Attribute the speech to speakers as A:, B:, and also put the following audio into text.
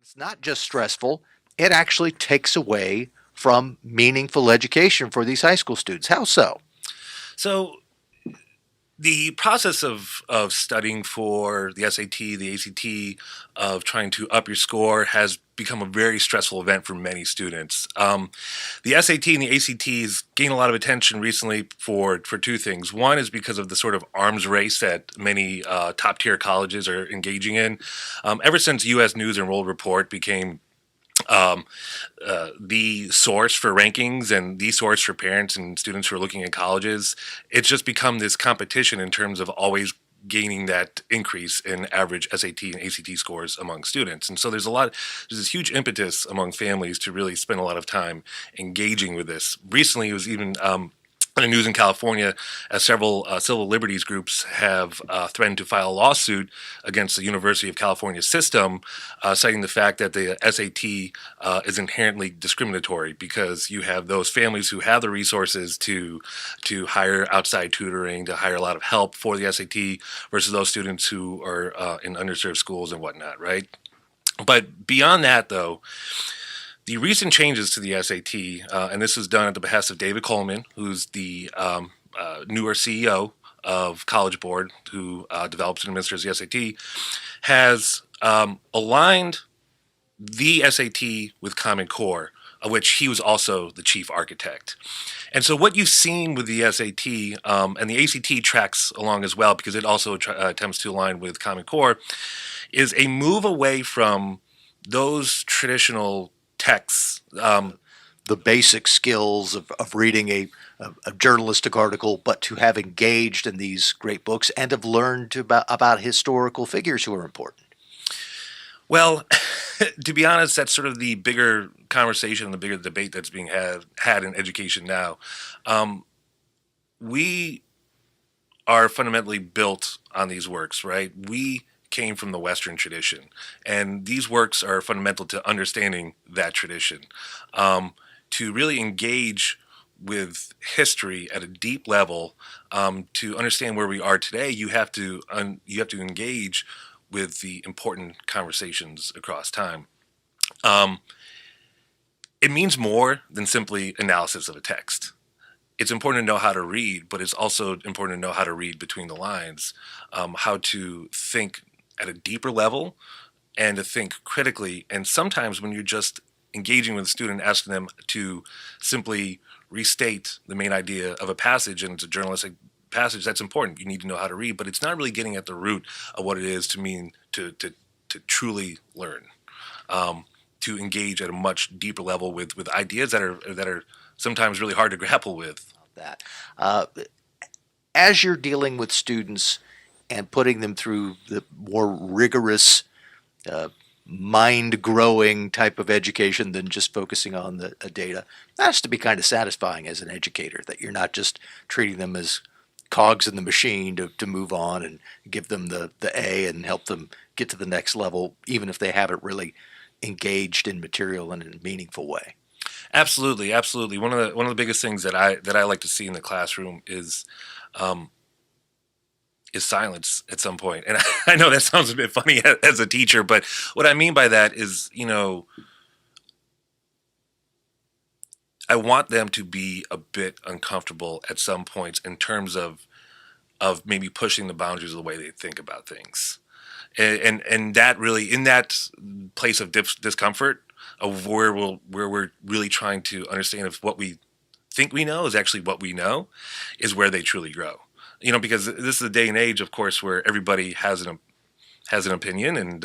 A: It's not just stressful, it actually takes away from meaningful education for these high school students. How so?
B: So the process of studying for the SAT, the ACT, of trying to up your score has become a very stressful event for many students. The SAT and the ACTs gain a lot of attention recently for two things. One is because of the sort of arms race that many top tier colleges are engaging in. Ever since U.S. News and World Report became um, the source for rankings and the source for parents and students who are looking at colleges, it's just become this competition in terms of always gaining that increase in average SAT and ACT scores among students. And so there's this huge impetus among families to really spend a lot of time engaging with this. Recently, it was even in the news in California, as several civil liberties groups have threatened to file a lawsuit against the University of California system, citing the fact that the SAT is inherently discriminatory because you have those families who have the resources to hire outside tutoring, to hire a lot of help for the SAT, versus those students who are in underserved schools and whatnot, right? But beyond that, though, the recent changes to the SAT, and this was done at the behest of David Coleman, who's the newer CEO of College Board, who develops and administers the SAT, has aligned the SAT with Common Core, of which he was also the chief architect. And so, what you've seen with the SAT and the ACT tracks along as well, because it also attempts to align with Common Core, is a move away from those traditional texts.
A: The basic skills of reading a journalistic article, but to have engaged in these great books and have learned about historical figures who are important.
B: Well, to be honest, that's sort of the bigger conversation, the bigger debate that's being had in education now. Um, we are fundamentally built on these works, right? We came from the Western tradition, and these works are fundamental to understanding that tradition. To really engage with history at a deep level, to understand where we are today, you have to engage with the important conversations across time. Um, it means more than simply analysis of a text. It's important to know how to read, but it's also important to know how to read between the lines, how to think at a deeper level, and to think critically. And sometimes when you're just engaging with a student, asking them to simply restate the main idea of a passage, and it's a journalistic passage, that's important. You need to know how to read, but it's not really getting at the root of what it is to mean to truly learn, to engage at a much deeper level with ideas that are sometimes really hard to grapple with.
A: That uh, as you're dealing with students and putting them through the more rigorous, uh, mind growing type of education than just focusing on the data, that has to be kind of satisfying as an educator that you're not just treating them as cogs in the machine to move on and give them the A and help them get to the next level, even if they haven't really engaged in material in a meaningful way.
B: Absolutely, absolutely. One of the biggest things that I like to see in the classroom um, is silence at some point. And I know that sounds a bit funny as a teacher, but what I mean by that is, I want them to be a bit uncomfortable at some points in terms of maybe pushing the boundaries of the way they think about things. And that really, in that place of discomfort, of where we're really trying to understand if what we think we know is actually what we know, is where they truly grow. Because this is a day and age, of course, where everybody has an opinion, and